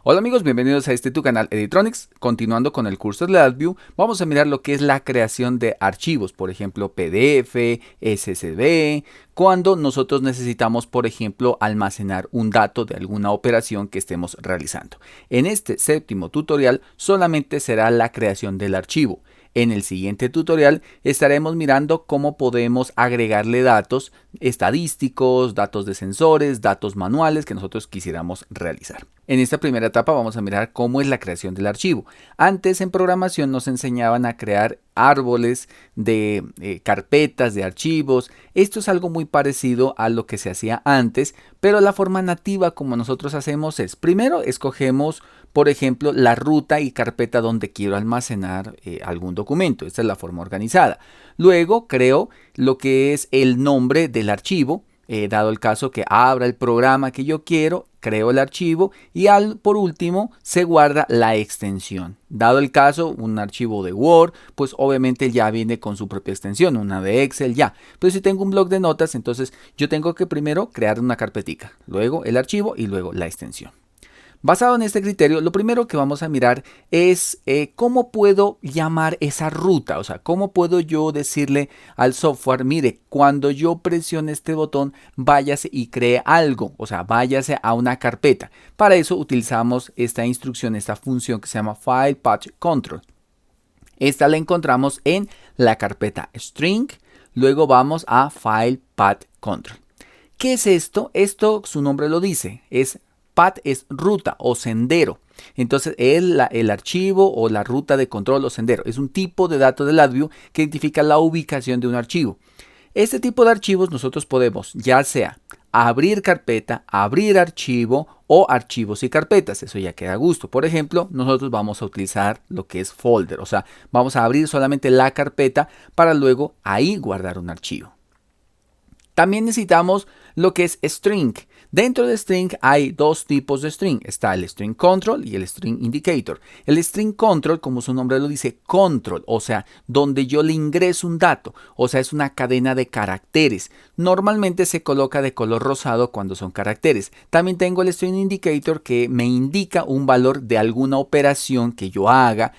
Hola amigos, bienvenidos a tu canal Editronics. Continuando con el curso de LabVIEW, vamos a mirar lo que es la creación de archivos, por ejemplo PDF, SSD, cuando nosotros necesitamos, por ejemplo, almacenar un dato de alguna operación que estemos realizando. En este séptimo tutorial solamente será la creación del archivo. En el siguiente tutorial estaremos mirando cómo podemos agregarle datos estadísticos, datos de sensores, datos manuales que nosotros quisiéramos realizar. En esta primera etapa vamos a mirar cómo es la creación del archivo. Antes en programación nos enseñaban a crear árboles de carpetas, de archivos. Esto es algo muy parecido a lo que se hacía antes, pero la forma nativa como nosotros hacemos es, primero escogemos, por ejemplo, la ruta y carpeta donde quiero almacenar algún documento. Esta es la forma organizada. Luego creo lo que es el nombre del archivo. Dado el caso que abra el programa que yo quiero, creo el archivo y por último se guarda la extensión. Dado el caso, un archivo de Word, pues obviamente ya viene con su propia extensión, una de Excel ya. Pero si tengo un bloc de notas, entonces yo tengo que primero crear una carpetica, luego el archivo y luego la extensión. Basado en este criterio, lo primero que vamos a mirar es cómo puedo llamar esa ruta, o sea, cómo puedo yo decirle al software, mire, cuando yo presione este botón, váyase y cree algo, o sea, váyase a una carpeta. Para eso utilizamos esta instrucción, esta función que se llama File Path Control. Esta la encontramos en la carpeta String, luego vamos a File Path Control. ¿Qué es esto? Esto, su nombre lo dice, path es ruta o sendero. Entonces el archivo o la ruta de control o sendero es un tipo de dato de LabVIEW que identifica la ubicación de un archivo. Este tipo de archivos nosotros podemos ya sea abrir carpeta, abrir archivo o archivos y carpetas. Eso ya queda a gusto. Por ejemplo, nosotros vamos a utilizar lo que es folder. O sea, vamos a abrir solamente la carpeta para luego ahí guardar un archivo. También necesitamos lo que es string. Dentro de string hay dos tipos de string. Está el string control y el string indicator. El string control, como su nombre lo dice, control, o sea, donde yo le ingreso un dato. O sea, es una cadena de caracteres. Normalmente se coloca de color rosado cuando son caracteres. También tengo el string indicator que me indica un valor de alguna operación que yo haga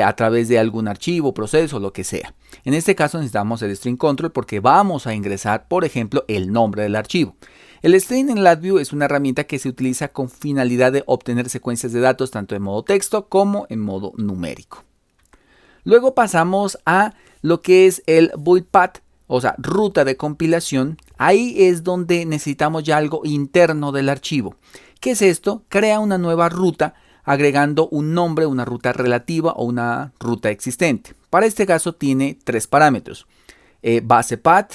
a través de algún archivo, proceso, lo que sea. En este caso necesitamos el string control porque vamos a ingresar, por ejemplo, el nombre del archivo. El string en LabVIEW es una herramienta que se utiliza con finalidad de obtener secuencias de datos tanto en modo texto como en modo numérico. Luego pasamos a lo que es el build path, o sea, ruta de compilación. Ahí es donde necesitamos ya algo interno del archivo. ¿Qué es esto? Crea una nueva ruta agregando un nombre, una ruta relativa o una ruta existente. Para este caso tiene tres parámetros: base path,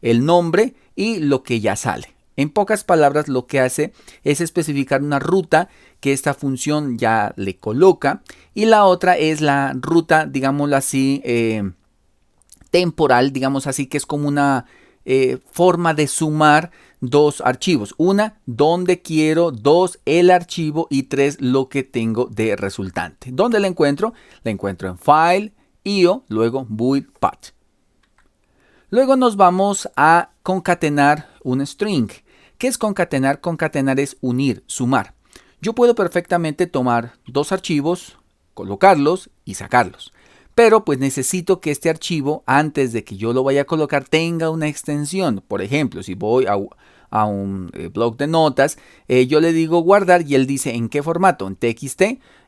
el nombre y lo que ya sale. En pocas palabras, lo que hace es especificar una ruta que esta función ya le coloca, y la otra es la ruta, digámoslo así, temporal, digamos así, que es como una forma de sumar dos archivos. Una, donde quiero; dos, el archivo; y tres, lo que tengo de resultante. ¿Dónde la encuentro? La encuentro en File, IO, luego Build Path. Luego nos vamos a concatenar un string. ¿Qué es concatenar? Concatenar es unir, sumar. Yo puedo perfectamente tomar dos archivos, colocarlos y sacarlos. Pero pues necesito que este archivo, antes de que yo lo vaya a colocar, tenga una extensión. Por ejemplo, si voy a un bloc de notas, yo le digo guardar y él dice en qué formato: en TXT,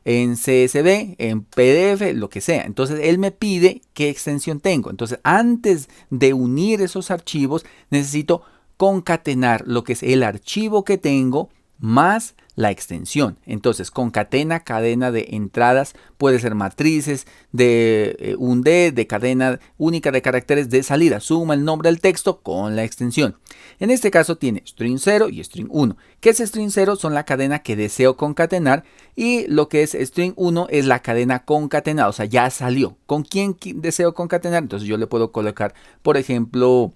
en CSV, en PDF, lo que sea. Entonces él me pide qué extensión tengo. Entonces antes de unir esos archivos necesito concatenar lo que es el archivo que tengo más la extensión. Entonces concatena cadena de entradas, puede ser matrices de UND, de cadena única de caracteres de salida. Suma el nombre del texto con la extensión. En este caso tiene string 0 y string 1. ¿Qué es string 0? Son la cadena que deseo concatenar, y lo que es string 1 es la cadena concatenada, o sea, ya salió. ¿Con quién deseo concatenar? Entonces yo le puedo colocar, por ejemplo,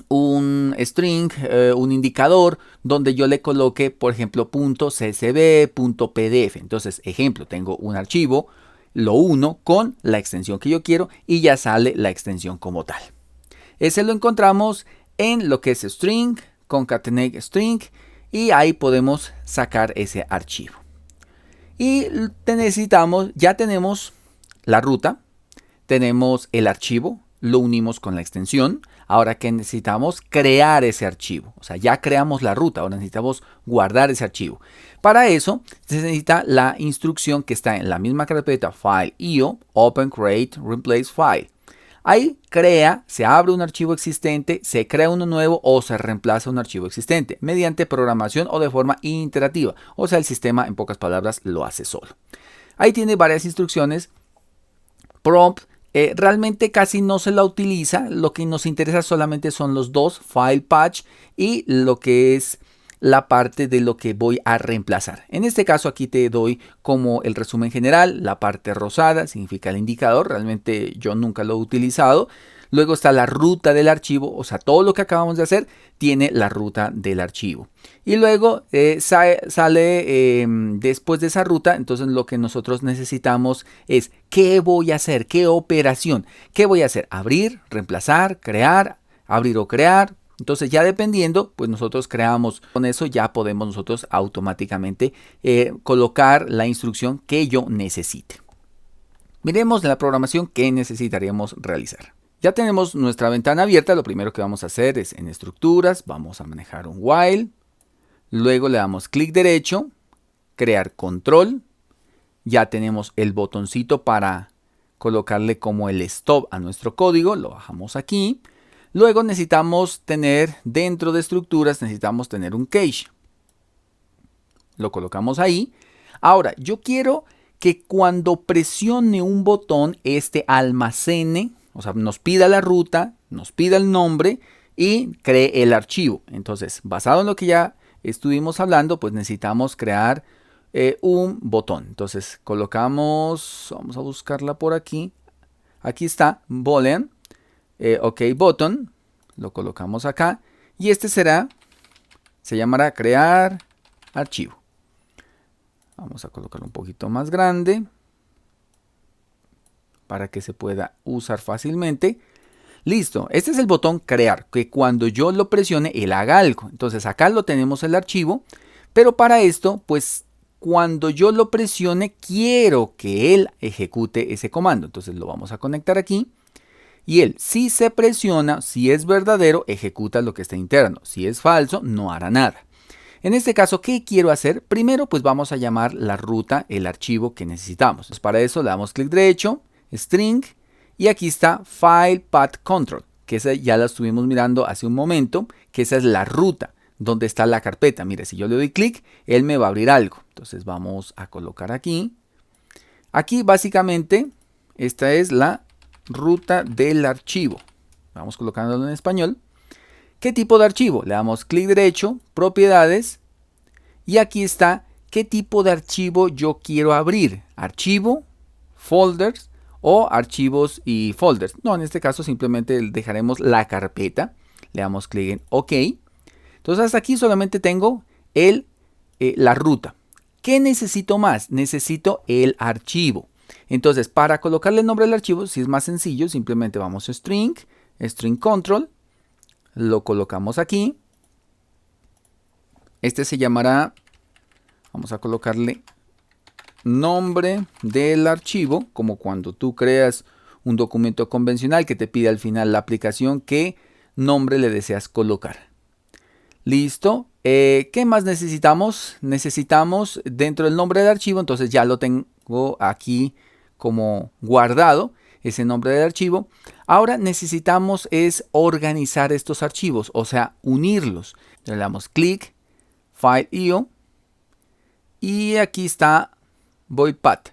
un string, un indicador donde yo le coloque, por ejemplo, .csv, .pdf. Entonces, ejemplo, tengo un archivo, lo uno con la extensión que yo quiero y ya sale la extensión como tal. Ese lo encontramos en lo que es string, concatenate string, y ahí podemos sacar ese archivo. Y necesitamos, ya tenemos la ruta, tenemos el archivo, lo unimos con la extensión. Ahora que necesitamos crear ese archivo, o sea, ya creamos la ruta, ahora necesitamos guardar ese archivo. Para eso se necesita la instrucción que está en la misma carpeta file.io, open, create, replace file. Ahí se abre un archivo existente, se crea uno nuevo o se reemplaza un archivo existente mediante programación o de forma iterativa. O sea, el sistema, en pocas palabras, lo hace solo. Ahí tiene varias instrucciones. Prompt, realmente casi no se la utiliza. Lo que nos interesa solamente son los dos, file patch y lo que es la parte de lo que voy a reemplazar. En este caso aquí te doy como el resumen general. La parte rosada significa el indicador. Realmente yo nunca lo he utilizado. Luego está la ruta del archivo, o sea, todo lo que acabamos de hacer tiene la ruta del archivo. Y luego sale después de esa ruta, entonces lo que nosotros necesitamos es ¿qué voy a hacer? ¿Qué operación? ¿Qué voy a hacer? Abrir, reemplazar, crear, abrir o crear. Entonces ya dependiendo, pues nosotros creamos, con eso ya podemos nosotros automáticamente colocar la instrucción que yo necesite. Miremos la programación que necesitaríamos realizar. Ya tenemos nuestra ventana abierta. Lo primero que vamos a hacer es en estructuras, vamos a manejar un while. Luego le damos clic derecho, crear control. Ya tenemos el botoncito para colocarle como el stop a nuestro código. Lo bajamos aquí. Luego necesitamos tener dentro de estructuras, necesitamos tener un cache. Lo colocamos ahí. Ahora, yo quiero que cuando presione un botón, este almacene, o sea, nos pida la ruta, nos pida el nombre y cree el archivo. Entonces, basado en lo que ya estuvimos hablando, pues necesitamos crear un botón. Entonces, colocamos, vamos a buscarla por aquí. Aquí está, boolean, ok, button, lo colocamos acá. Y este se llamará crear archivo. Vamos a colocarlo un poquito más grande para que se pueda usar fácilmente. Listo, este es el botón crear, que cuando yo lo presione, él haga algo. Entonces acá lo tenemos el archivo, pero para esto, pues cuando yo lo presione, quiero que él ejecute ese comando. Entonces lo vamos a conectar aquí. Y él, si se presiona, si es verdadero, ejecuta lo que está interno. Si es falso, no hará nada. En este caso, ¿qué quiero hacer? Primero, pues vamos a llamar la ruta, el archivo que necesitamos. Pues para eso le damos clic derecho, string, y aquí está file path control, que esa ya la estuvimos mirando hace un momento, que esa es la ruta donde está la carpeta. Mire, si yo le doy clic, él me va a abrir algo. Entonces vamos a colocar aquí. Aquí básicamente, esta es la ruta del archivo. Vamos colocándolo en español. ¿Qué tipo de archivo? Le damos clic derecho, propiedades, y aquí está qué tipo de archivo yo quiero abrir. Archivo, folders o archivos y folders. No, en este caso simplemente dejaremos la carpeta. Le damos clic en OK. Entonces hasta aquí solamente tengo la ruta. ¿Qué necesito más? Necesito el archivo. Entonces para colocarle el nombre del archivo, si es más sencillo, simplemente vamos a string control. Lo colocamos aquí. Este se llamará, vamos a colocarle nombre del archivo, como cuando tú creas un documento convencional que te pide al final la aplicación qué nombre le deseas colocar. Listo. ¿Qué más necesitamos? Necesitamos dentro del nombre del archivo, entonces ya lo tengo aquí como guardado, ese nombre del archivo. Ahora necesitamos es organizar estos archivos, o sea, unirlos. Le damos clic, file.io, y aquí está void path.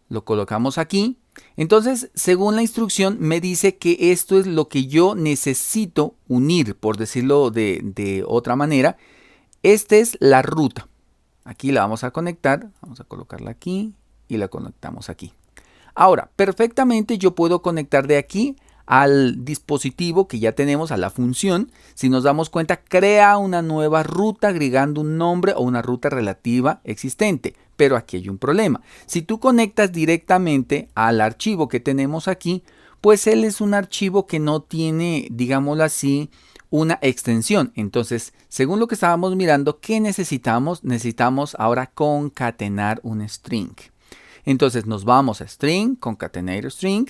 Lo colocamos aquí. Entonces, según la instrucción, me dice que esto es lo que yo necesito unir, por decirlo de otra manera. Esta es la ruta. Aquí la vamos a conectar. Vamos a colocarla aquí y la conectamos aquí. Ahora, perfectamente yo puedo conectar de aquí al dispositivo que ya tenemos, a la función. Si nos damos cuenta, crea una nueva ruta agregando un nombre o una ruta relativa existente. Pero aquí hay un problema. Si tú conectas directamente al archivo que tenemos aquí, pues él es un archivo que no tiene, digámoslo así, una extensión. Entonces, según lo que estábamos mirando, ¿qué necesitamos? Necesitamos ahora concatenar un string. Entonces nos vamos a string, concatenator string.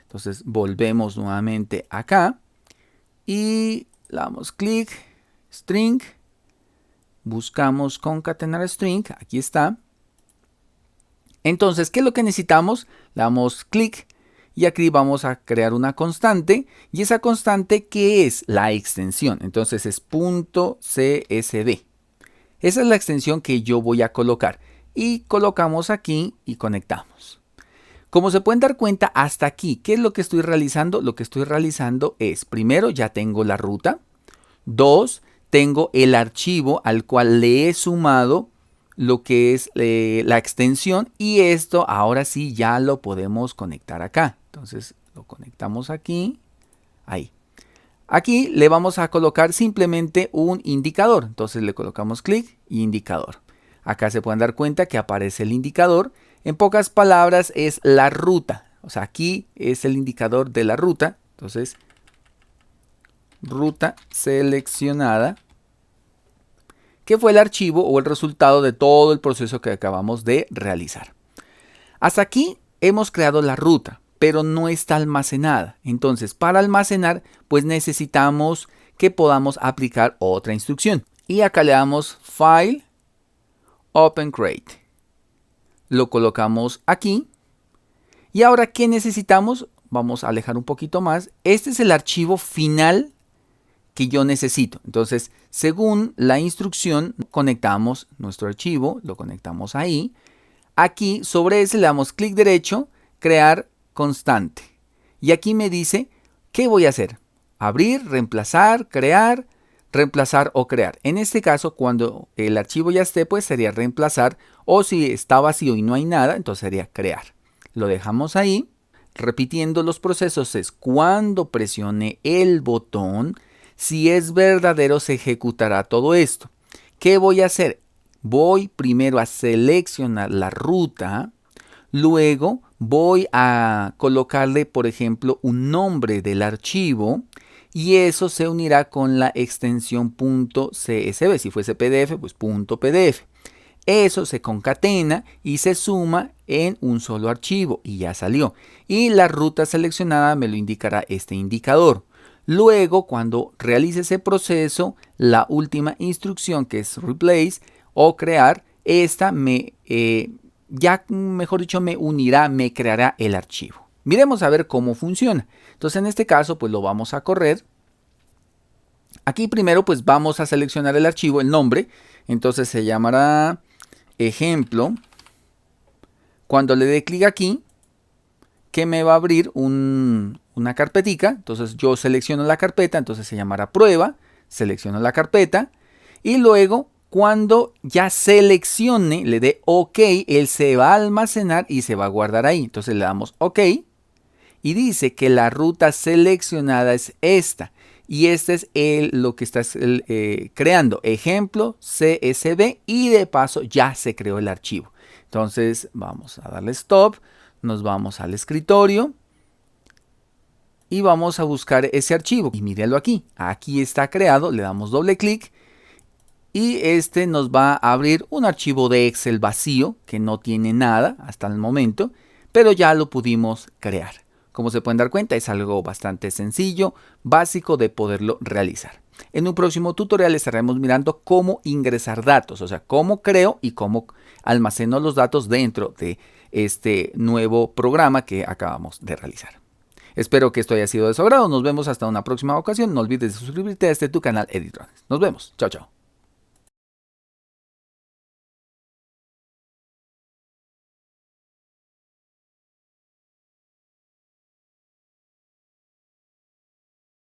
Entonces volvemos nuevamente acá y le damos clic, string, buscamos concatenar string, aquí está. Entonces, ¿qué es lo que necesitamos? Le damos clic y aquí vamos a crear una constante. Y esa constante, ¿qué es? La extensión. Entonces es .csv. Esa es la extensión que yo voy a colocar. Y colocamos aquí y conectamos. Como se pueden dar cuenta, hasta aquí, ¿qué es lo que estoy realizando? Lo que estoy realizando es, primero, ya tengo la ruta. 2, tengo el archivo al cual le he sumado lo que es la extensión. Y esto ahora sí ya lo podemos conectar acá. Entonces lo conectamos aquí, ahí. Aquí le vamos a colocar simplemente un indicador. Entonces le colocamos clic y indicador. Acá se pueden dar cuenta que aparece el indicador. En pocas palabras es la ruta. O sea, aquí es el indicador de la ruta. Entonces, ruta seleccionada, que fue el archivo o el resultado de todo el proceso que acabamos de realizar. Hasta aquí hemos creado la ruta, pero no está almacenada. Entonces, para almacenar, pues necesitamos que podamos aplicar otra instrucción. Y acá le damos File, Open Crate. Lo colocamos aquí. Y ahora, ¿qué necesitamos? Vamos a alejar un poquito más. Este es el archivo final que yo necesito. Entonces, según la instrucción, conectamos nuestro archivo, lo conectamos ahí. Aquí, sobre ese, le damos clic derecho, crear constante. Y aquí me dice, ¿qué voy a hacer? Abrir, reemplazar, crear, reemplazar o crear. En este caso, cuando el archivo ya esté, pues sería reemplazar. O si está vacío y no hay nada, entonces sería crear. Lo dejamos ahí. Repitiendo los procesos es cuando presione el botón. Si es verdadero, se ejecutará todo esto. ¿Qué voy a hacer? Voy primero a seleccionar la ruta. Luego voy a colocarle, por ejemplo, un nombre del archivo. Y eso se unirá con la extensión .csv. Si fuese PDF, pues .pdf. Eso se concatena y se suma en un solo archivo. Y ya salió. Y la ruta seleccionada me lo indicará este indicador. Luego, cuando realice ese proceso, la última instrucción, que es replace o crear, esta mejor dicho, me unirá, me creará el archivo. Miremos a ver cómo funciona. Entonces, en este caso, pues lo vamos a correr. Aquí primero, pues vamos a seleccionar el archivo, el nombre. Entonces se llamará ejemplo. Cuando le dé clic aquí, que me va a abrir una carpetica. Entonces yo selecciono la carpeta, entonces se llamará prueba, selecciono la carpeta y luego cuando ya seleccione, le dé OK, él se va a almacenar y se va a guardar ahí. Entonces le damos OK y dice que la ruta seleccionada es esta y este es lo que estás creando, ejemplo CSV, y de paso ya se creó el archivo. Entonces vamos a darle stop. Nos vamos al escritorio y vamos a buscar ese archivo. Y mírenlo aquí. Aquí está creado. Le damos doble clic y este nos va a abrir un archivo de Excel vacío que no tiene nada hasta el momento, pero ya lo pudimos crear. Como se pueden dar cuenta, es algo bastante sencillo, básico de poderlo realizar. En un próximo tutorial estaremos mirando cómo ingresar datos, o sea, cómo creo y cómo almaceno los datos dentro de este nuevo programa que acabamos de realizar. Espero que esto haya sido de su agrado. Nos vemos hasta una próxima ocasión. No olvides suscribirte a tu canal Editronics. Nos vemos. Chao, chao.